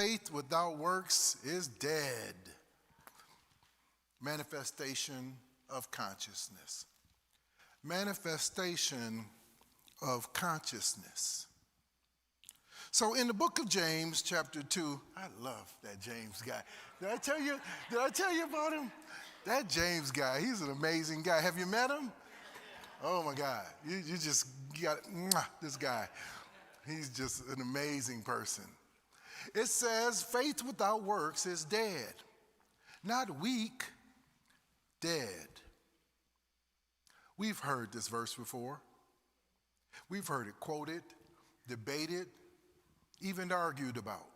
Faith without works is dead. Manifestation of consciousness. Manifestation of consciousness. So in the book of James, chapter 2, I love that James guy. Did I tell you about him? That James guy, he's an amazing guy. Have you met him? Oh my God, you just got this guy. He's just an amazing person. It says, faith without works is dead. Not weak, dead. We've heard this verse before. We've heard it quoted, debated, even argued about.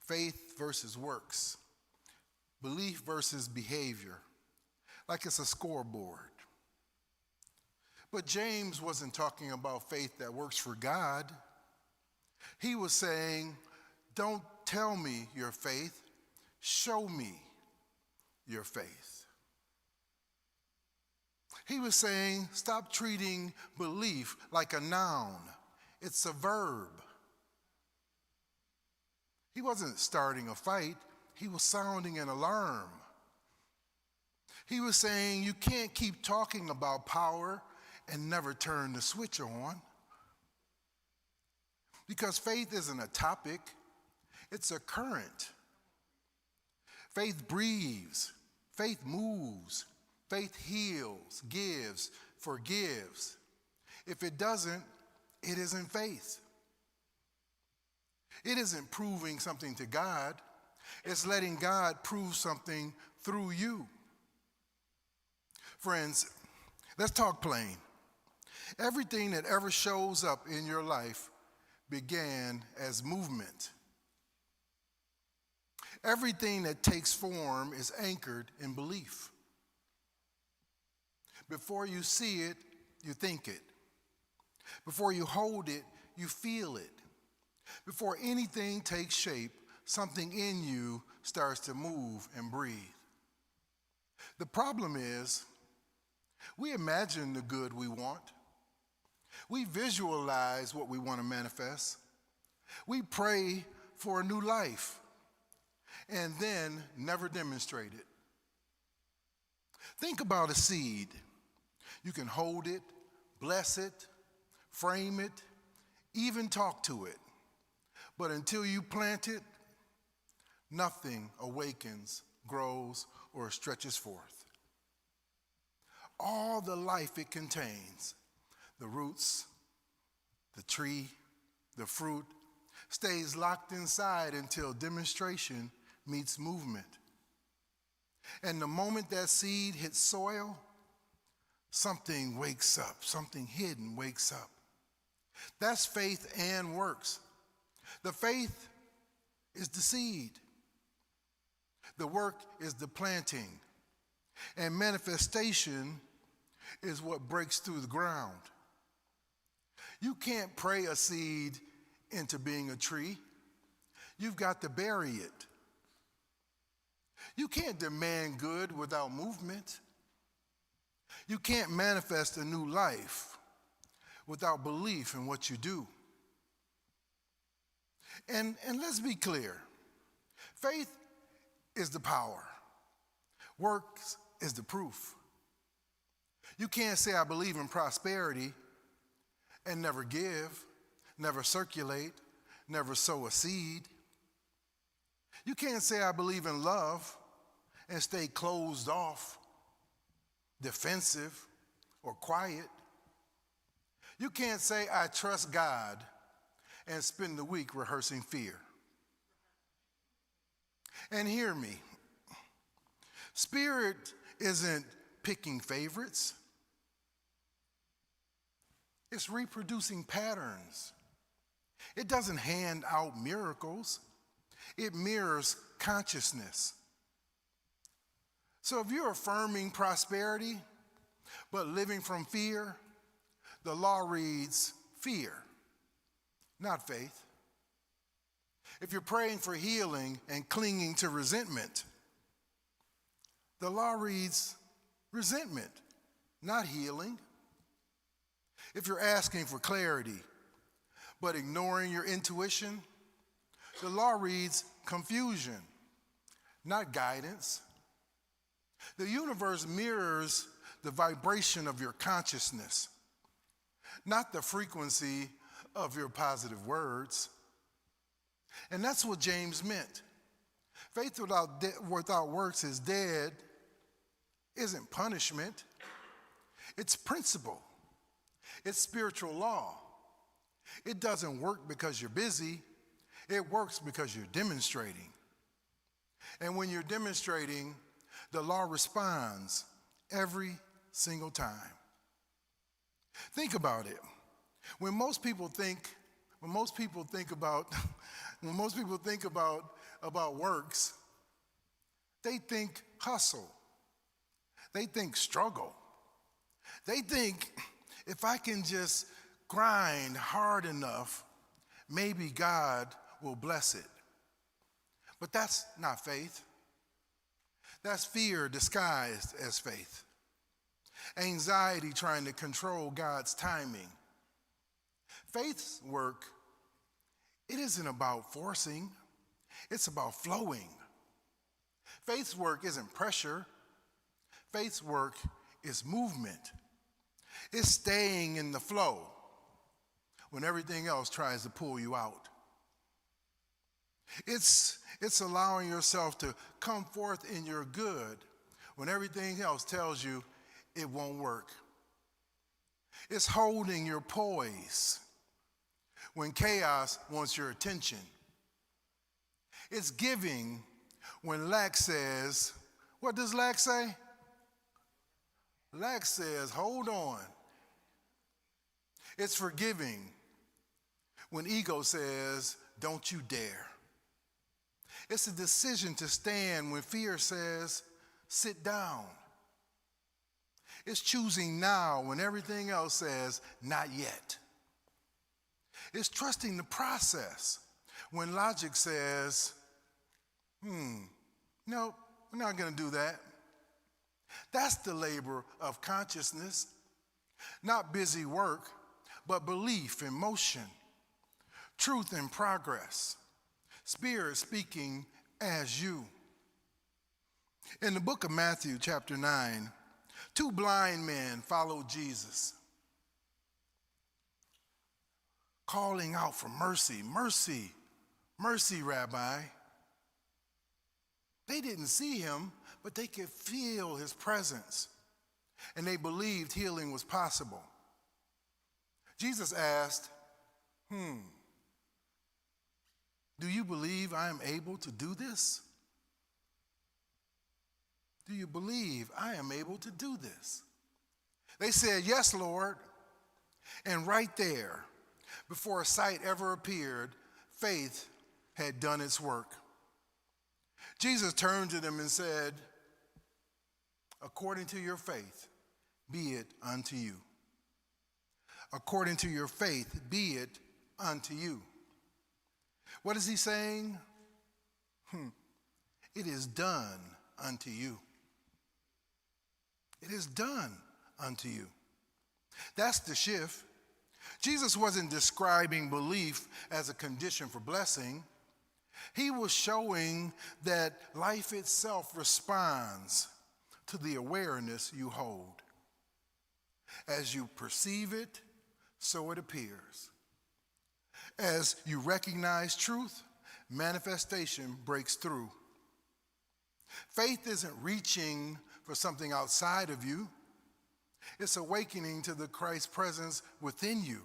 Faith versus works. Belief versus behavior. Like it's a scoreboard. But James wasn't talking about faith that works for God. He was saying, don't tell me your faith, show me your faith. He was saying, stop treating belief like a noun. It's a verb. He wasn't starting a fight, he was sounding an alarm. He was saying, you can't keep talking about power and never turn the switch on. Because faith isn't a topic, it's a current. Faith breathes, faith moves, faith heals, gives, forgives. If it doesn't, it isn't faith. It isn't proving something to God, it's letting God prove something through you. Friends, let's talk plain. Everything that ever shows up in your life began as movement. Everything that takes form is anchored in belief. Before you see it, you think it. Before you hold it, you feel it. Before anything takes shape, something in you starts to move and breathe. The problem is, we imagine the good we want. We visualize what we want to manifest. We pray for a new life and then never demonstrate it. Think about a seed. You can hold it, bless it, frame it, even talk to it. But until you plant it, nothing awakens, grows, or stretches forth. All the life it contains, the roots, the tree, the fruit, stays locked inside until demonstration meets movement. And the moment that seed hits soil, something wakes up, something hidden wakes up. That's faith and works. The faith is the seed. The work is the planting. And manifestation is what breaks through the ground. You can't pray a seed into being a tree. You've got to bury it. You can't demand good without movement. You can't manifest a new life without belief in what you do. And let's be clear. Faith is the power. Works is the proof. You can't say I believe in prosperity and never give, never circulate, never sow a seed. You can't say I believe in love and stay closed off, defensive, or quiet. You can't say I trust God and spend the week rehearsing fear. And hear me, spirit isn't picking favorites. It's reproducing patterns. It doesn't hand out miracles. It mirrors consciousness. So if you're affirming prosperity, but living from fear, the law reads fear, not faith. If you're praying for healing and clinging to resentment, the law reads resentment, not healing. If you're asking for clarity, but ignoring your intuition, the law reads confusion, not guidance. The universe mirrors the vibration of your consciousness, not the frequency of your positive words. And that's what James meant. Faith without works is dead, isn't punishment. It's principle. It's spiritual law. It doesn't work because you're busy. It works because you're demonstrating. And when you're demonstrating, the law responds every single time. Think about it. When most people think about works, they think hustle. They think struggle. They think if I can just grind hard enough, maybe God will bless it. But that's not faith. That's fear disguised as faith. Anxiety trying to control God's timing. Faith's work, it isn't about forcing, it's about flowing. Faith's work isn't pressure. Faith's work is movement. It's staying in the flow when everything else tries to pull you out. It's allowing yourself to come forth in your good when everything else tells you it won't work. It's holding your poise when chaos wants your attention. It's giving when lack says, what does lack say? Lack says, hold on. It's forgiving when ego says, don't you dare. It's a decision to stand when fear says, sit down. It's choosing now when everything else says, not yet. It's trusting the process when logic says, no, we're not going to do that. That's the labor of consciousness, not busy work, but belief in motion, truth in progress, Spirit speaking as you. In the book of Matthew, chapter 9, 2 blind men followed Jesus, calling out for mercy, mercy, mercy, Rabbi. They didn't see him, but they could feel his presence, and they believed healing was possible. Jesus asked, do you believe I am able to do this? Do you believe I am able to do this? They said, yes, Lord. And right there, before sight ever appeared, faith had done its work. Jesus turned to them and said, according to your faith, be it unto you. According to your faith, be it unto you. What is he saying? It is done unto you. It is done unto you. That's the shift. Jesus wasn't describing belief as a condition for blessing. He was showing that life itself responds to the awareness you hold. As you perceive it, so it appears. As you recognize truth, manifestation breaks through. Faith isn't reaching for something outside of you. It's awakening to the Christ presence within you.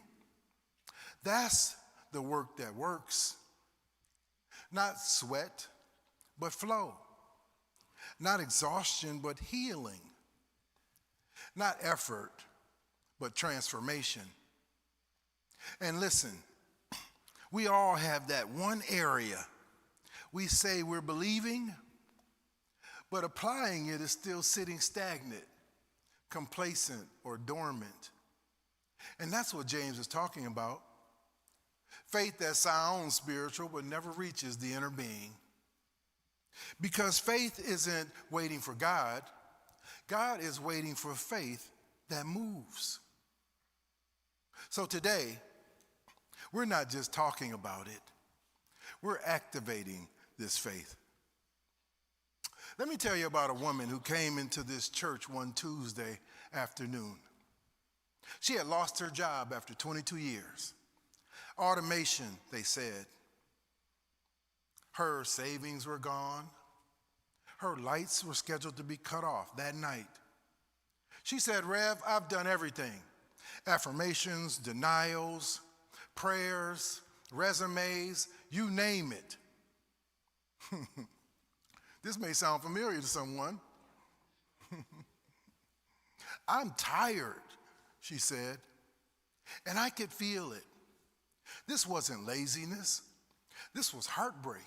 That's the work that works. Not sweat, but flow. Not exhaustion, but healing. Not effort, but transformation. And listen, we all have that one area we say we're believing, but applying it is still sitting stagnant, complacent, or dormant. And that's what James is talking about. Faith that sounds spiritual but never reaches the inner being. Because faith isn't waiting for God. God is waiting for faith that moves. So today, we're not just talking about it. We're activating this faith. Let me tell you about a woman who came into this church one Tuesday afternoon. She had lost her job after 22 years. Automation, they said. Her savings were gone. Her lights were scheduled to be cut off that night. She said, Rev, I've done everything. Affirmations, denials, prayers, resumes, you name it. This may sound familiar to someone. I'm tired, she said, and I could feel it. This wasn't laziness. This was heartbreak.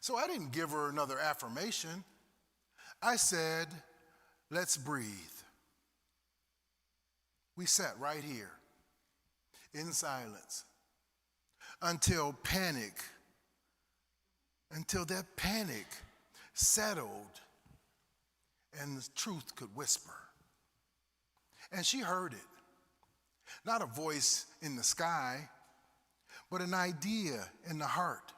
So I didn't give her another affirmation. I said, let's breathe. We sat right here in silence until that panic settled and the truth could whisper. And she heard it. Not a voice in the sky, but an idea in the heart.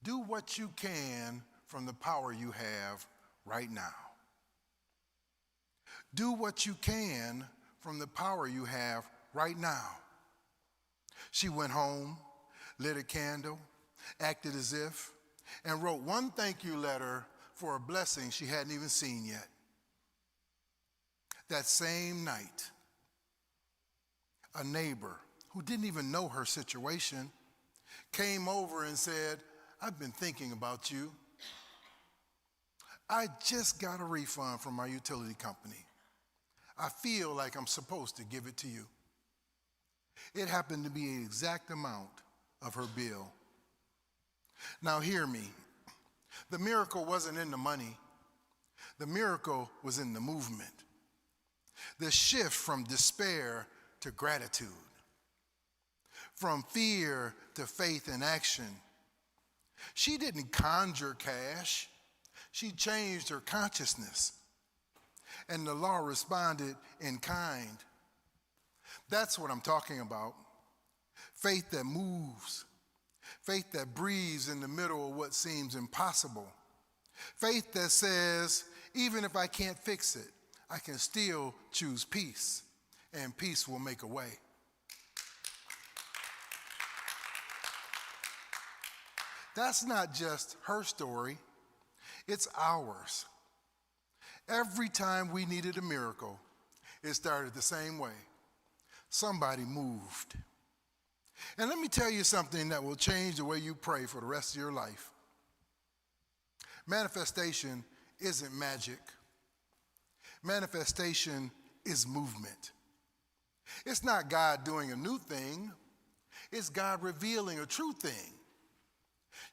Do what you can from the power you have right now. Do what you can from the power you have right now. She went home, lit a candle, acted as if, and wrote one thank you letter for a blessing she hadn't even seen yet. That same night, a neighbor who didn't even know her situation came over and said, I've been thinking about you. I just got a refund from my utility company. I feel like I'm supposed to give it to you. It happened to be the exact amount of her bill. Now hear me. The miracle wasn't in the money. The miracle was in the movement. The shift from despair to gratitude. From fear to faith and action. She didn't conjure cash. She changed her consciousness. And the law responded in kind. That's what I'm talking about. Faith that moves. Faith that breathes in the middle of what seems impossible. Faith that says, even if I can't fix it, I can still choose peace, and peace will make a way. That's not just her story, it's ours. Every time we needed a miracle, it started the same way. Somebody moved. And let me tell you something that will change the way you pray for the rest of your life. Manifestation isn't magic. Manifestation is movement. It's not God doing a new thing. It's God revealing a true thing.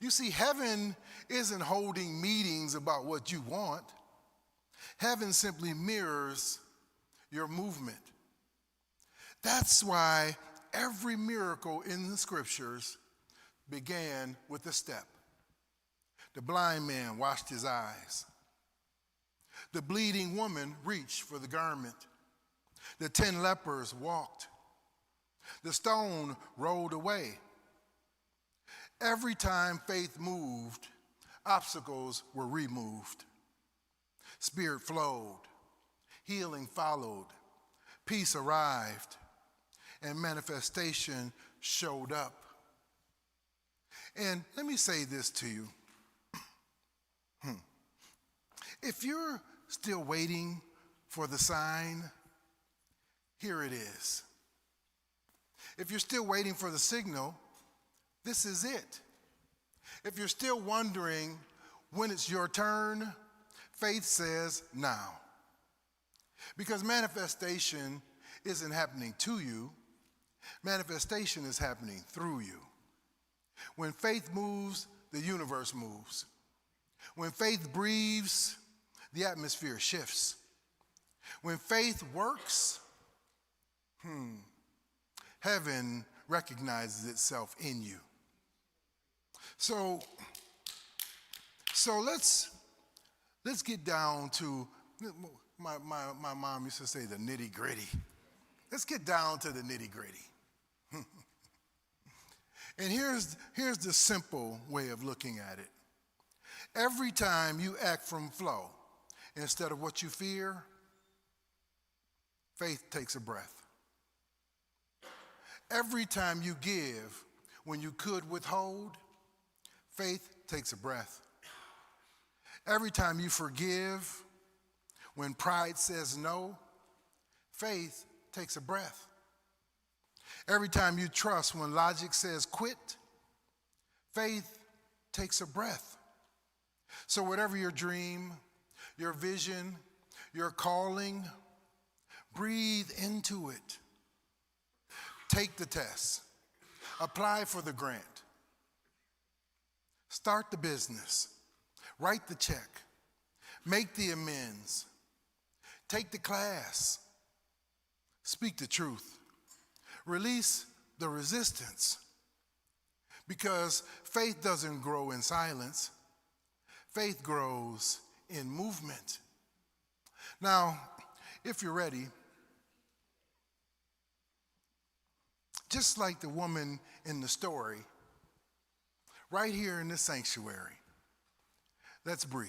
You see, heaven isn't holding meetings about what you want. Heaven simply mirrors your movement. That's why every miracle in the scriptures began with a step. The blind man washed his eyes. The bleeding woman reached for the garment. The 10 lepers walked. The stone rolled away. Every time faith moved, obstacles were removed. Spirit flowed. Healing followed. Peace arrived. And manifestation showed up. And let me say this to you. If you're still waiting for the sign, here it is. If you're still waiting for the signal, this is it. If you're still wondering when it's your turn, faith says now. Because manifestation isn't happening to you. Manifestation is happening through you. When faith moves, the universe moves. When faith breathes, the atmosphere shifts. When faith works, heaven recognizes itself in you. So let's get down to, my mom used to say the nitty gritty. Let's get down to the nitty gritty. And here's the simple way of looking at it. Every time you act from flow instead of what you fear, faith takes a breath. Every time you give when you could withhold, faith takes a breath. Every time you forgive when pride says no, faith takes a breath. Every time you trust when logic says quit, faith takes a breath. So whatever your dream, your vision, your calling, breathe into it. Take the test. Apply for the grant. Start the business. Write the check. Make the amends. Take the class. Speak the truth. Release the resistance. Because faith doesn't grow in silence. Faith grows in movement. Now, if you're ready, just like the woman in the story, right here in this sanctuary, let's breathe.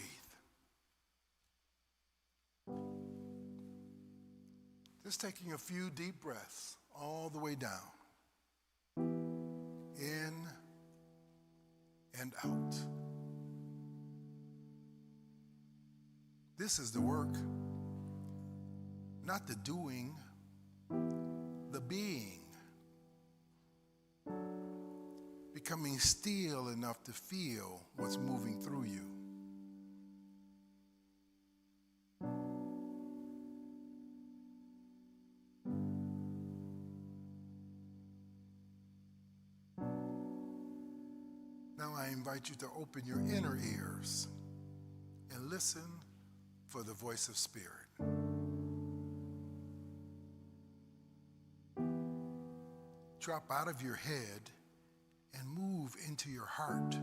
Just taking a few deep breaths all the way down. In and out. This is the work, not the doing, the being. Becoming still enough to feel what's moving through you. Now I invite you to open your inner ears and listen for the voice of Spirit. Drop out of your head and move into your heart.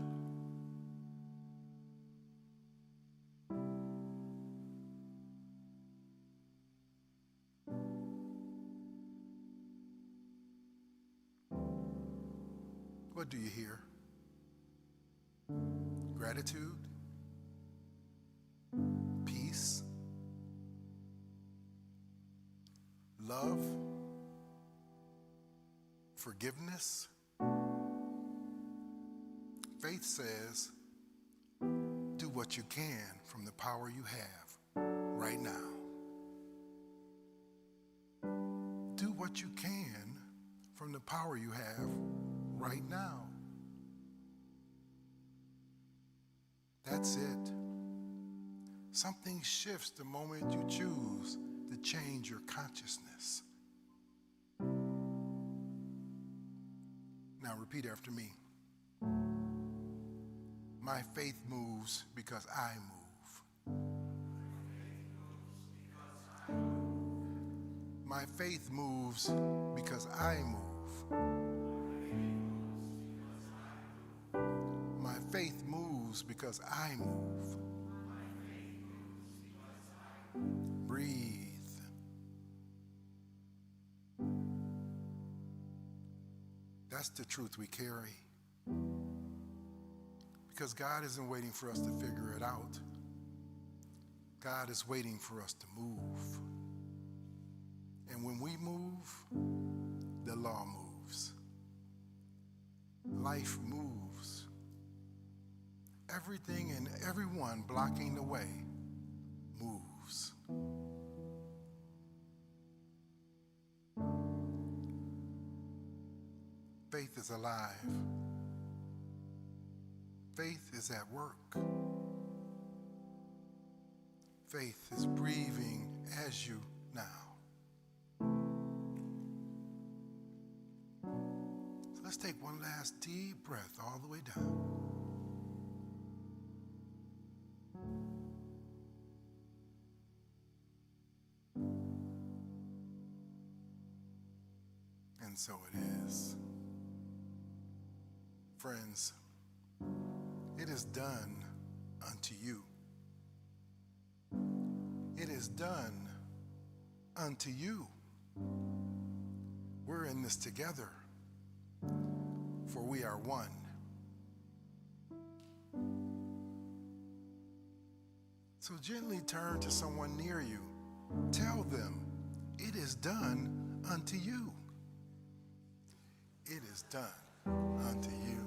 What do you hear? Gratitude? Peace? Love? Forgiveness? Faith says, do what you can from the power you have right now. Do what you can from the power you have right now. That's it. Something shifts the moment you choose to change your consciousness. Now repeat after me. My faith moves because I move. My faith moves because I move. My faith moves because I move. Breathe. That's the truth we carry. Because God isn't waiting for us to figure it out. God is waiting for us to move. And when we move, the law moves. Life moves. Everything and everyone blocking the way moves. Faith is alive. Faith is at work. Faith is breathing as you now. So let's take one last deep breath all the way down. And so it is. Friends, it is done unto you. It is done unto you. We're in this together. for we are one. So gently turn to someone near you. Tell them, it is done unto you. It is done unto you.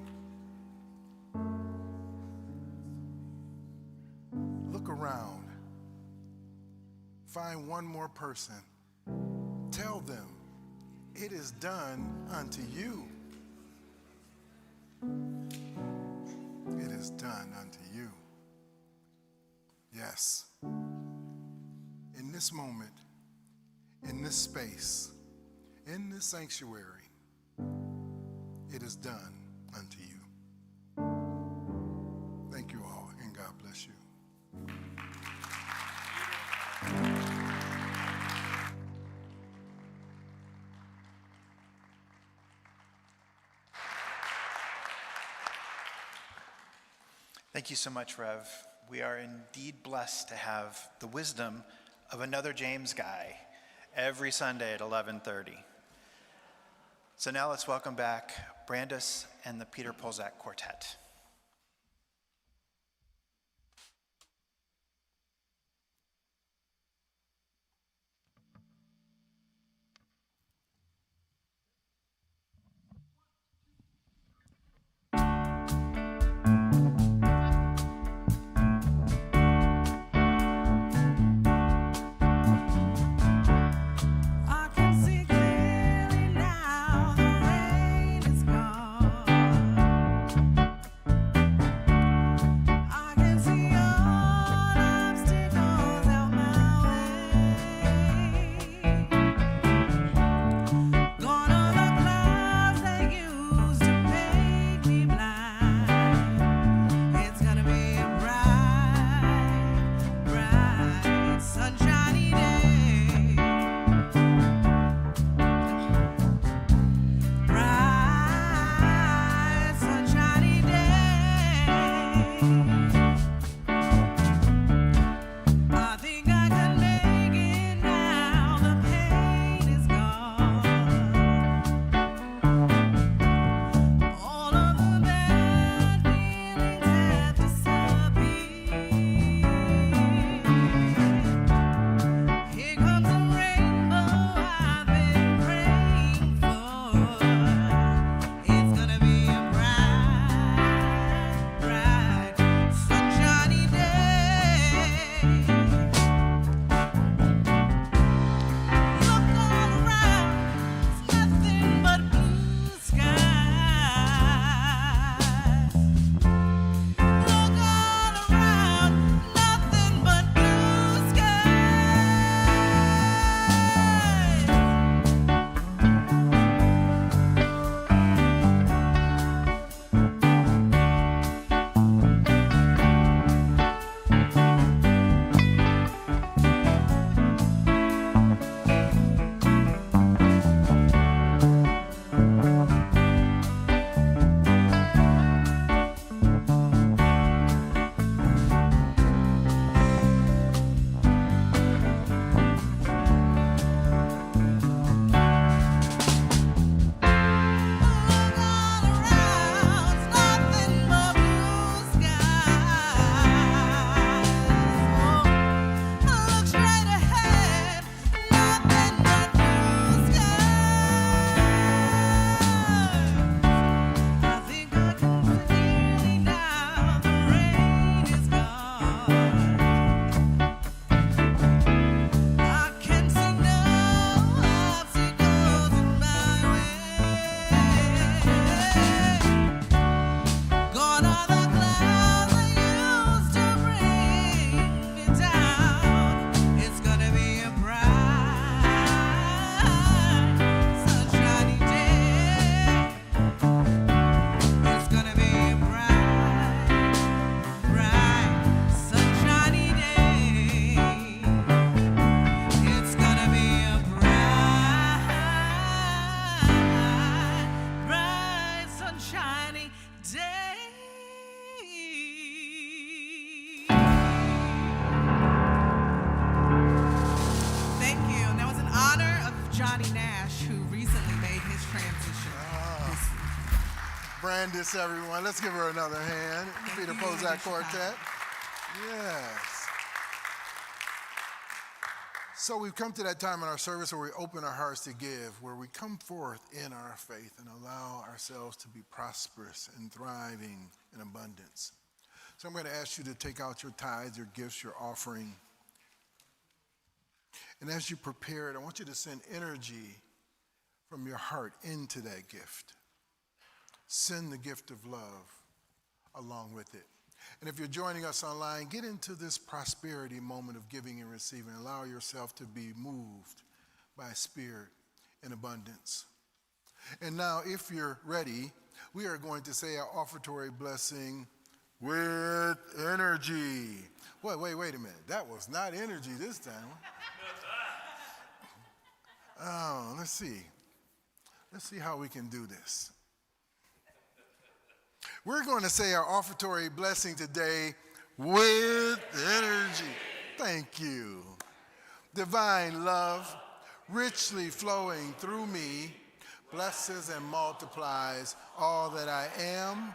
Look around. Find one more person. Tell them, it is done unto you. It is done unto you. Yes. In this moment, in this space, in this sanctuary, it is done unto you. Thank you all, and God bless you. Thank you so much, Rev. We are indeed blessed to have the wisdom of another James guy every Sunday at 11:30. So now let's welcome back Brandis and the Peter Polzak Quartet. Brandis, everyone. Let's give her another hand. Be the Prozac Quartet. Yes. So we've come to that time in our service where we open our hearts to give, where we come forth in our faith and allow ourselves to be prosperous and thriving in abundance. So I'm going to ask you to take out your tithes, your gifts, your offering. And as you prepare it, I want you to send energy from your heart into that gift. Send the gift of love along with it. And if you're joining us online, get into this prosperity moment of giving and receiving. Allow yourself to be moved by Spirit in abundance. And now, if you're ready, we are going to say our offertory blessing with energy. Wait a minute. That was not energy this time. Oh, let's see. Let's see how we can do this. We're going to say our offertory blessing today with energy. Thank you. Divine love, richly flowing through me, blesses and multiplies all that I am,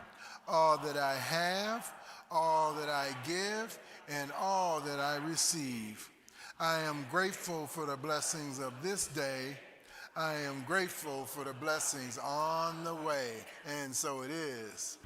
all that I have, all that I give, and all that I receive. I am grateful for the blessings of this day. I am grateful for the blessings on the way. And so it is.